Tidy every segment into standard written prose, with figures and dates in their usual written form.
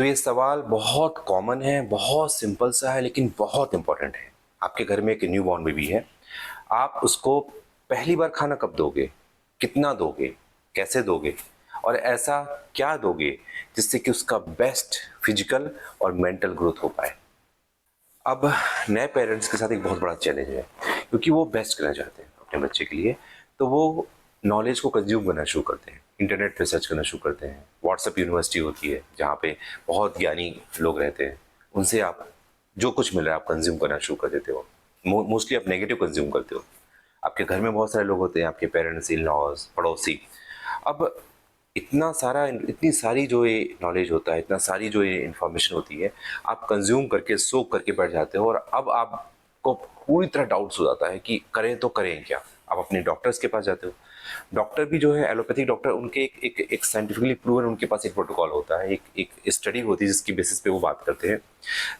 तो ये सवाल बहुत कॉमन है, बहुत सिंपल सा है लेकिन बहुत इम्पोर्टेंट है। आपके घर में एक न्यूबॉर्न बेबी है, आप उसको पहली बार खाना कब दोगे? कितना दोगे? कैसे दोगे? और ऐसा क्या दोगे जिससे कि उसका बेस्ट फिजिकल और मेंटल ग्रोथ हो पाए? अब नए पेरेंट्स के साथ एक बहुत बड़ा चैलेंज है, क्योंकि वो बेस्ट करना चाहते हैं अपने बच्चे के लिए। तो वो नॉलेज को कंज्यूम करना शुरू करते हैं, इंटरनेट पे सर्च करना शुरू करते हैं। व्हाट्सएप यूनिवर्सिटी होती है जहाँ पे बहुत ज्ञानी लोग रहते हैं, उनसे आप जो कुछ मिल रहा है आप कंज्यूम करना शुरू कर देते हो। मोस्टली आप नेगेटिव कंज्यूम करते हो। आपके घर में बहुत सारे लोग होते हैं, आपके पेरेंट्स, इन लॉज, पड़ोसी। अब इतनी सारी जो ये नॉलेज होता है, इतना सारी जो ये इन्फॉर्मेशन होती है, आप कंज्यूम करके सोक करके बैठ जाते हो। और अब आपको पूरी तरह डाउट्स हो जाता है कि करें तो करें क्या। आप अपने डॉक्टर्स के पास जाते हो। डॉक्टर भी जो है एलोपैथिक डॉक्टर, उनके एक साइंटिफिकली प्रूवन उनके पास एक प्रोटोकॉल होता है, एक स्टडी होती है जिसकी बेसिस पे वो बात करते हैं।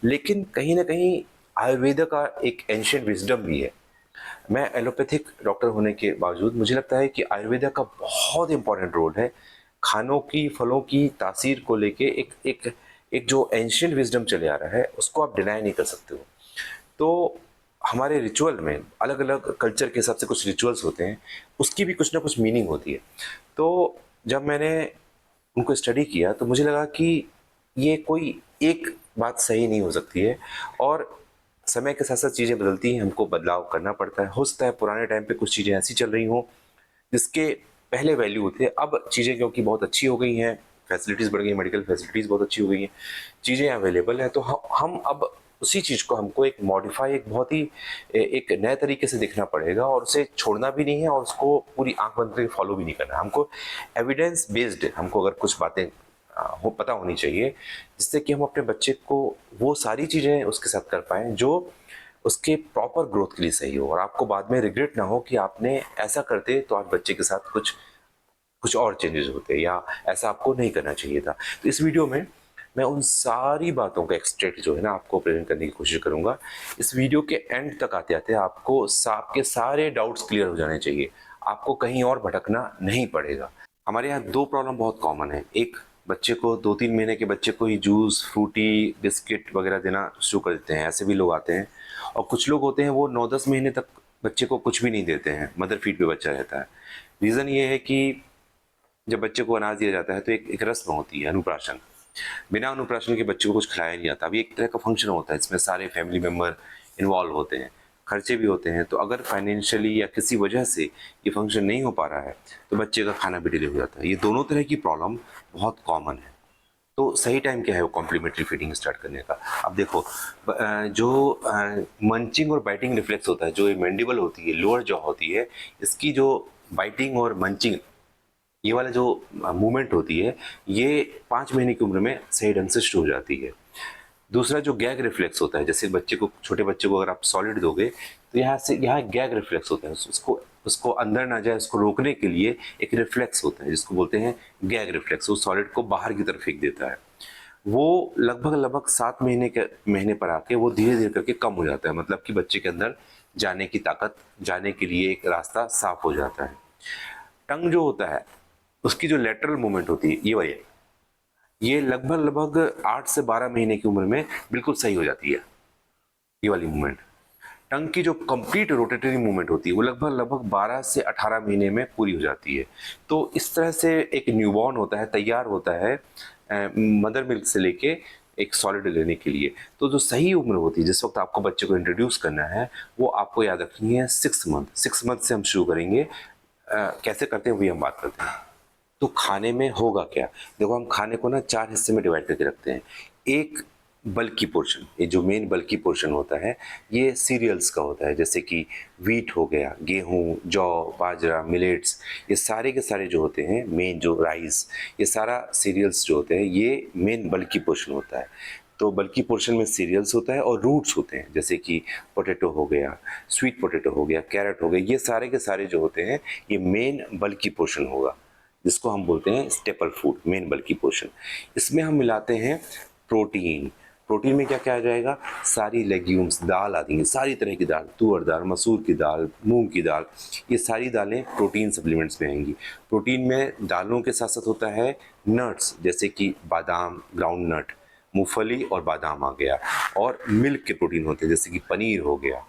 लेकिन कहीं ना कहीं आयुर्वेद का एक एंशियंट विजडम भी है। मैं एलोपैथिक डॉक्टर होने के बावजूद मुझे लगता है कि आयुर्वेदा का बहुत इंपॉर्टेंट रोल है खानों की, फलों की तासीर को लेके। एक एक एक जो एंशियंट विजडम चले आ रहा है उसको आप डिनाई नहीं कर सकते हो। तो हमारे रिचुअल में अलग अलग कल्चर के हिसाब से कुछ रिचुअल्स होते हैं, उसकी भी कुछ ना कुछ मीनिंग होती है। तो जब मैंने उनको स्टडी किया तो मुझे लगा कि ये कोई एक बात सही नहीं हो सकती है। और समय के साथ साथ चीज़ें बदलती हैं, हमको बदलाव करना पड़ता है। हो सकता है पुराने टाइम पे कुछ चीज़ें ऐसी चल रही हों जिसके पहले वैल्यू थे, अब चीज़ें क्योंकि बहुत अच्छी हो गई हैं, फैसिलिटीज़ बढ़ गई, मेडिकल फैसिलिटीज़ बहुत अच्छी हो गई हैं, चीज़ें अवेलेबल हैं, तो हम अब उसी चीज़ को हमको एक मॉडिफाई, एक बहुत ही एक नए तरीके से देखना पड़ेगा। और उसे छोड़ना भी नहीं है और उसको पूरी आंख बंद करके फॉलो भी नहीं करना। हमको एविडेंस बेस्ड, हमको अगर कुछ बातें हो पता होनी चाहिए जिससे कि हम अपने बच्चे को वो सारी चीज़ें उसके साथ कर पाएँ जो उसके प्रॉपर ग्रोथ के लिए सही हो, और आपको बाद में रिग्रेट ना हो कि आपने ऐसा करते तो आप बच्चे के साथ कुछ कुछ और चेंजेस होते, या ऐसा आपको नहीं करना चाहिए था। तो इस वीडियो में मैं उन सारी बातों का एक्सट्रैक्ट जो है ना आपको प्रेजेंट करने की कोशिश करूंगा। इस वीडियो के एंड तक आते आते आपको आपके सारे डाउट्स क्लियर हो जाने चाहिए, आपको कहीं और भटकना नहीं पड़ेगा। हमारे यहाँ दो प्रॉब्लम बहुत कॉमन है। एक, बच्चे को 2-3 महीने के बच्चे को ही जूस, फ्रूटी, बिस्किट वगैरह देना शुरू कर देते हैं, ऐसे भी लोग आते हैं। और कुछ लोग होते हैं वो 9-10 महीने तक बच्चे को कुछ भी नहीं देते हैं, मदर फीड पे बच्चा रहता है। रीज़न ये है कि जब बच्चे को अनाज दिया जाता है तो एक रस्म होती है, अनुप्राशन। बिना अनुप्राशन के बच्चे को कुछ खिलाया नहीं जाता। अभी एक तरह का फंक्शन होता है, इसमें सारे फैमिली मेम्बर इन्वॉल्व होते हैं, खर्चे भी होते हैं। तो अगर फाइनेंशियली या किसी वजह से ये फंक्शन नहीं हो पा रहा है तो बच्चे का खाना भी डिले हो जाता है। ये दोनों तरह की प्रॉब्लम बहुत कॉमन है। तो सही टाइम क्या है वो कॉम्प्लीमेंट्री फीडिंग स्टार्ट करने का? अब देखो, जो मंचिंग और बाइटिंग रिफ्लेक्स होता है, जो ये मैंडिबल होती है, लोअर जॉ होती है, इसकी जो बाइटिंग और मंचिंग, ये वाला जो मूवमेंट होती है, ये 5 महीने की उम्र में सही ढंग से शुरू हो जाती है। दूसरा जो गैग रिफ्लेक्स होता है, जैसे बच्चे को, छोटे बच्चे को अगर आप सॉलिड दोगे तो यहाँ गैग रिफ्लेक्स होता है, उसको उसको अंदर ना जाए उसको रोकने के लिए एक रिफ्लेक्स होता है जिसको बोलते हैं गैग रिफ्लेक्स। वो सॉलिड को बाहर की तरफ फेंक देता है। वो लगभग लगभग 7 महीने पर आके वो धीरे धीरे करके कम हो जाता है, मतलब कि बच्चे के अंदर जाने की ताकत, जाने के लिए एक रास्ता साफ हो जाता है। टंग जो होता है, उसकी जो लेटरल मूवमेंट होती है, ये वाली, ये लगभग लगभग 8 से 12 महीने की उम्र में बिल्कुल सही हो जाती है। ये वाली मूवमेंट, टंग की जो कंप्लीट रोटेटरी मूवमेंट होती है, वो लगभग लगभग 12 से 18 महीने में पूरी हो जाती है। तो इस तरह से एक न्यूबॉर्न होता है, तैयार होता है मदर मिल्क से लेके एक सॉलिड लेने के लिए। तो जो सही उम्र होती है जिस वक्त आपको बच्चे को इंट्रोड्यूस करना है, वो आपको याद रखनी है 6 मंथ। 6 मंथ से हम शुरू करेंगे। कैसे करते हैं वही हम बात करते हैं। तो खाने में होगा क्या? देखो, हम खाने को ना 4 हिस्से में डिवाइड करके रखते हैं। एक, बल्की पोर्शन, ये जो मेन बल्की पोर्शन होता है ये सीरियल्स का होता है, जैसे कि व्हीट हो गया, गेहूं, जौ, बाजरा, मिलेट्स, ये सारे के सारे जो होते हैं, मेन जो राइस, ये सारा सीरियल्स जो होते हैं, ये मेन बल्की पोर्शन होता है। तो बल्की पोर्शन में सीरियल्स होता है और रूट्स होते हैं, जैसे कि पोटैटो हो गया, स्वीट पोटैटो हो गया, कैरेट हो गया, ये सारे के सारे जो होते हैं ये मेन बल्की पोर्शन होगा, जिसको हम बोलते हैं स्टेपल फूड, मेन बल्की पोर्शन। इसमें हम मिलाते हैं प्रोटीन। प्रोटीन में क्या क्या आ जाएगा? सारी लेग्यूम्स, दाल आती हैं, सारी तरह की दाल, तुअर दाल, मसूर की दाल, मूंग की दाल, ये सारी दालें प्रोटीन सप्लीमेंट्स में आएंगी। प्रोटीन में दालों के साथ साथ होता है नट्स, जैसे कि बादाम, ग्राउंड नट, मूंगफली और बादाम आ गया। और मिल्क के प्रोटीन होते हैं जैसे कि पनीर हो गया,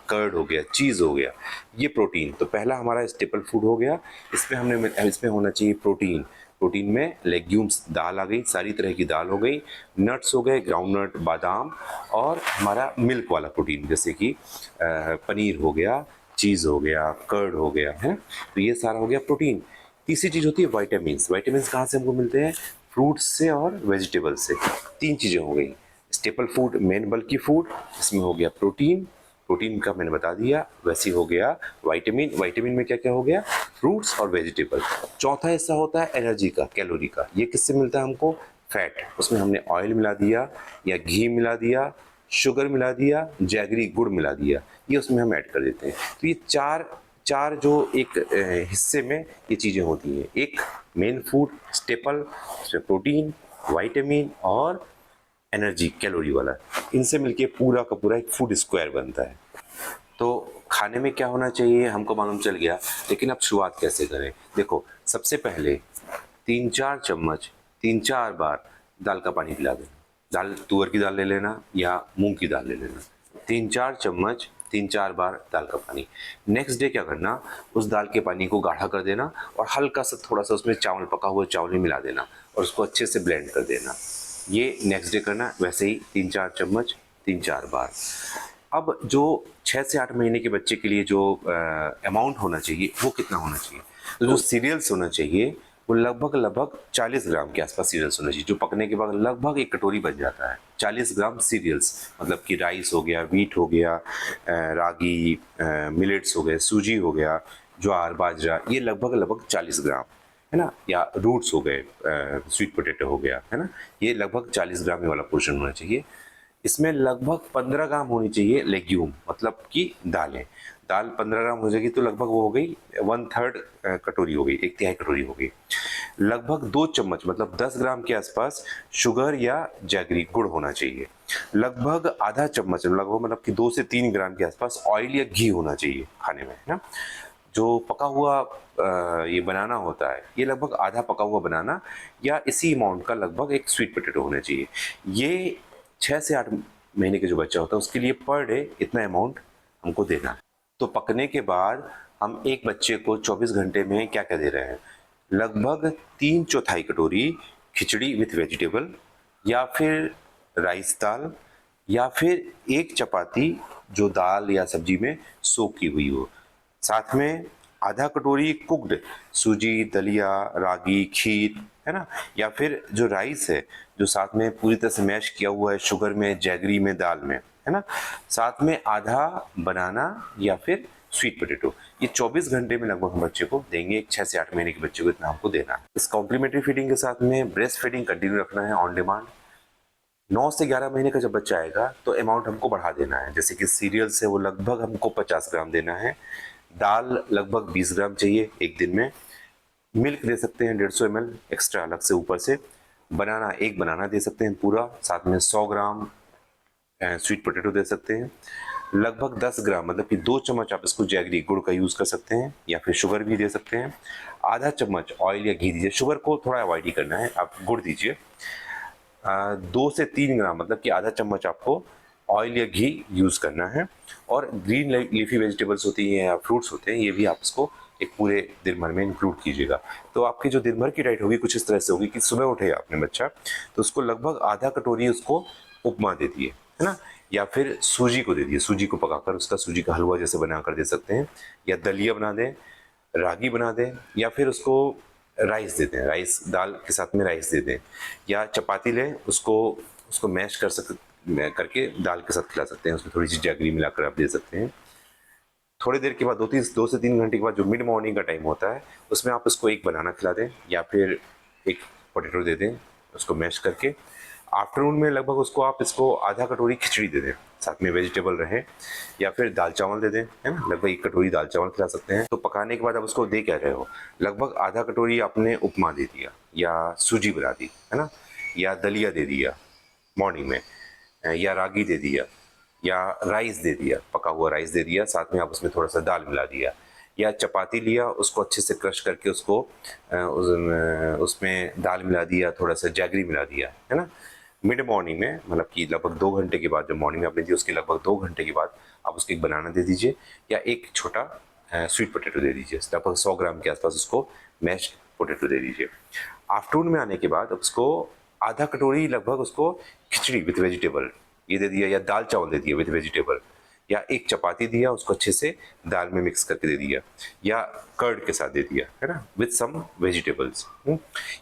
कर्ड हो गया, चीज़ हो गया, ये प्रोटीन। तो पहला हमारा स्टेपल फूड हो गया। इसमें होना चाहिए प्रोटीन। प्रोटीन में लेग्यूम्स, दाल आ गई, सारी तरह की दाल हो गई, नट्स हो गए, ग्राउंड नट, बादाम, और हमारा मिल्क वाला प्रोटीन जैसे कि पनीर हो गया, चीज़ हो गया, कर्ड हो गया है। तो ये सारा हो गया प्रोटीन। तीसरी चीज़ होती है वाइटामिन। वाइटामिन कहाँ से हमको मिलते हैं? फ्रूट्स से और वेजिटेबल्स से। तीन चीज़ें हो गई। स्टेपल फूड, मेन बल्कि फूड, इसमें हो गया प्रोटीन, प्रोटीन का मैंने बता दिया। वैसे हो गया विटामिन, विटामिन में क्या क्या हो गया? फ्रूट्स और वेजिटेबल। चौथा हिस्सा होता है एनर्जी का, कैलोरी का। ये किससे मिलता है हमको? फैट। उसमें हमने ऑयल मिला दिया या घी मिला दिया, शुगर मिला दिया, जैगरी गुड़ मिला दिया, ये उसमें हम ऐड कर देते हैं। तो ये चार चार जो एक हिस्से में ये चीज़ें होती हैं। एक मेन फूड स्टेपल, उसमें प्रोटीन, विटामिन और एनर्जी कैलोरी वाला, इनसे मिलके पूरा का पूरा एक फूड स्क्वायर बनता है। तो खाने में क्या होना चाहिए हमको मालूम चल गया, लेकिन अब शुरुआत कैसे करें? देखो, सबसे पहले 3-4 चम्मच 3-4 बार दाल का पानी पिला देना। दाल, तुअर की दाल ले लेना या मूंग की दाल ले लेना। 3-4 चम्मच 3-4 बार दाल का पानी। नेक्स्ट डे क्या करना, उस दाल के पानी को गाढ़ा कर देना और हल्का सा थोड़ा सा उसमें चावल, पका हुआ चावल भी मिला देना और उसको अच्छे से ब्लेंड कर देना। ये नेक्स्ट डे करना। वैसे ही 3-4 चम्मच 3-4 बार। अब जो 6 से 8 महीने के बच्चे के लिए जो अमाउंट होना चाहिए वो कितना होना चाहिए? तो जो सीरियल्स होना चाहिए वो लगभग 40 ग्राम के आसपास सीरियल्स होना चाहिए, जो पकने के बाद लगभग एक कटोरी बन जाता है। 40 ग्राम सीरियल्स, मतलब कि राइस हो गया, व्हीट हो गया, रागी, मिलेट्स हो गए, सूजी हो गया, ज्वार, बाजरा, ये लगभग 40 ग्राम है ना। या रूट्स हो गए, स्वीट पोटैटो हो गया, है ना। ये लगभग 40 ग्राम ये वाला पोर्शन होना चाहिए। इसमें लगभग 15 ग्राम होनी चाहिए लेग्यूम, मतलब कि दालें। दाल 15 ग्राम हो जाएगी तो लगभग वो हो गई 1/3 कटोरी हो गई, 1/3 कटोरी हो गई। लगभग 2 चम्मच, मतलब 10 ग्राम के आसपास शुगर या जैगरी गुड़ होना चाहिए। लगभग आधा चम्मच, लगभग मतलब कि 2 से 3 ग्राम के आसपास ऑयल या घी होना चाहिए खाने में, है ना। जो पका हुआ ये बनाना होता है, ये लगभग आधा पका हुआ बनाना या इसी अमाउंट का लगभग एक स्वीट पोटैटो होना चाहिए। ये 6 से 8 महीने के जो बच्चा होता है उसके लिए पर डे इतना अमाउंट हमको देना है। तो पकने के बाद हम एक बच्चे को 24 घंटे में क्या क्या दे रहे हैं? लगभग 3/4 कटोरी खिचड़ी विथ वेजिटेबल, या फिर राइस दाल, या फिर एक चपाती जो दाल या सब्जी में सोक की हुई हो। साथ में आधा कटोरी कुक्ड सूजी, दलिया, रागी, खीर, है ना। या फिर जो राइस है जो साथ में पूरी तरह से मैश किया हुआ है शुगर में, जैगरी में, दाल में, है ना। साथ में आधा बनाना या फिर स्वीट पोटैटो। ये 24 घंटे में लगभग हम बच्चे को देंगे। 6 से 8 महीने के बच्चे को इतना हमको देना है। इस कॉम्प्लीमेंट्री फीडिंग के साथ में ब्रेस्ट फीडिंग कंटिन्यू रखना है ऑन डिमांड। 9 से 11 महीने का जब बच्चा आएगा तो अमाउंट हमको बढ़ा देना है। जैसे कि सीरियल से वो लगभग हमको 50 ग्राम देना है, दाल लगभग 20 ग्राम चाहिए एक दिन में, मिल्क दे सकते हैं 150 ml एक्स्ट्रा अलग से ऊपर से, बनाना, एक बनाना दे सकते हैं पूरा, साथ में 100 ग्राम स्वीट पोटैटो दे सकते हैं। लगभग 10 ग्राम, मतलब कि 2 चम्मच आप इसको जैगरी गुड़ का यूज़ कर सकते हैं या फिर शुगर भी दे सकते हैं। आधा चम्मच ऑयल या घी दीजिए, शुगर को थोड़ा अवॉइड ही करना है, आप गुड़ दीजिए। 2 से 3 ग्राम, मतलब कि आधा चम्मच आपको ऑयल या घी यूज़ करना है। और ग्रीन लीफी वेजिटेबल्स होती हैं या फ्रूट्स होते हैं, ये भी आप इसको एक पूरे दिन भर में इंक्लूड कीजिएगा। तो आपकी जो दिन भर की डाइट होगी कुछ इस तरह से होगी कि सुबह उठे आपने बच्चा तो उसको लगभग आधा कटोरी उसको उपमा दे दिए, है ना, या फिर सूजी को दे दिए, सूजी को पकाकर उसका सूजी का हलवा जैसे बना कर दे सकते हैं, या दलिया बना दें, रागी बना दें, या फिर उसको राइस दे दें, राइस दाल के साथ में राइस दे दें, या चपाती लें उसको उसको मैश करके दाल के साथ खिला सकते हैं, उसमें थोड़ी सी जैगरी मिलाकर आप दे सकते हैं। थोड़ी देर के बाद 2 से 3 घंटे के बाद जो मिड मॉर्निंग का टाइम होता है उसमें आप इसको एक बनाना खिला दें या फिर एक पोटैटो दे दें उसको मैश करके। आफ्टरनून में लगभग उसको आप इसको आधा कटोरी खिचड़ी दे दें, साथ में वेजिटेबल रहे, या फिर दाल चावल दे दें, है ना, लगभग 1 कटोरी दाल चावल खिला सकते हैं। तो पकाने के बाद आप उसको दे क्या रहे हो, लगभग आधा कटोरी आपने उपमा दे दिया या सूजी बना दी, है ना, या दलिया दे दिया मॉर्निंग में, या रागी दे दिया, या राइस दे दिया, पका हुआ राइस दे दिया, साथ में आप उसमें थोड़ा सा दाल मिला दिया, या चपाती लिया उसको अच्छे से क्रश करके उसको उसमें दाल मिला दिया, थोड़ा सा जैगरी मिला दिया, है ना, मिड मॉर्निंग में, मतलब कि लगभग 2 घंटे के बाद, जो मॉर्निंग में आपने दी उसके लगभग 2 घंटे के बाद आप उसको एक बनाना दे दीजिए, या एक छोटा स्वीट पोटैटो दे दीजिए, लगभग 100 ग्राम के आसपास उसको मैश्ड पोटैटो दे दीजिए। आफ्टरनून में आने के बाद उसको आधा कटोरी लगभग उसको खिचड़ी विथ वेजिटेबल ये दे दिया, या दाल चावल दे दिया विथ वेजिटेबल, या एक चपाती दिया उसको अच्छे से दाल में मिक्स करके दे दिया, या कर्ड के साथ दे दिया, है ना, विथ सम वेजिटेबल्स।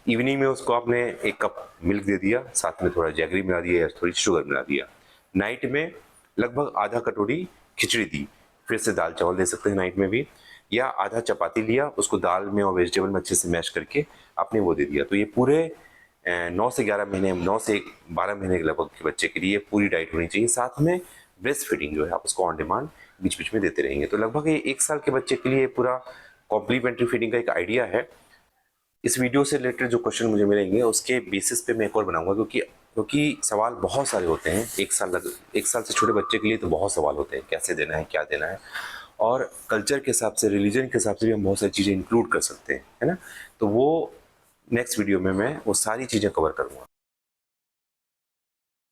इवनिंग में उसको आपने 1 कप मिल्क दे दिया, साथ में थोड़ा जैगरी मिला दिया या थोड़ी शुगर मिला दिया। नाइट में लगभग आधा कटोरी खिचड़ी दी, फिर से दाल चावल दे सकते हैं नाइट में भी, या आधा चपाती लिया उसको दाल में और वेजिटेबल में अच्छे से मैश करके आपने वो दे दिया। तो ये पूरे 9 से 11 महीने, 9 से 12 महीने के लगभग के बच्चे के लिए पूरी डाइट होनी चाहिए। साथ में ब्रेस्ट फीडिंग जो है आप उसको ऑन डिमांड बीच बीच में देते रहेंगे। तो लगभग ये 1 साल के बच्चे के लिए पूरा कॉम्प्लीमेंट्री फीडिंग का एक आइडिया है। इस वीडियो से रिलेटेड जो क्वेश्चन मुझे मिलेंगे उसके बेसिस पे मैं एक और बनाऊंगा, क्योंकि सवाल बहुत सारे होते हैं। 1 साल से छोटे बच्चे के लिए तो बहुत सवाल होते हैं, कैसे देना है, क्या देना है, और कल्चर के हिसाब से, रिलीजन के हिसाब से भी हम बहुत सारी चीज़ें इंक्लूड कर सकते हैं, है ना। तो वो नेक्स्ट वीडियो में मैं वो सारी चीज़ें कवर करूँगा।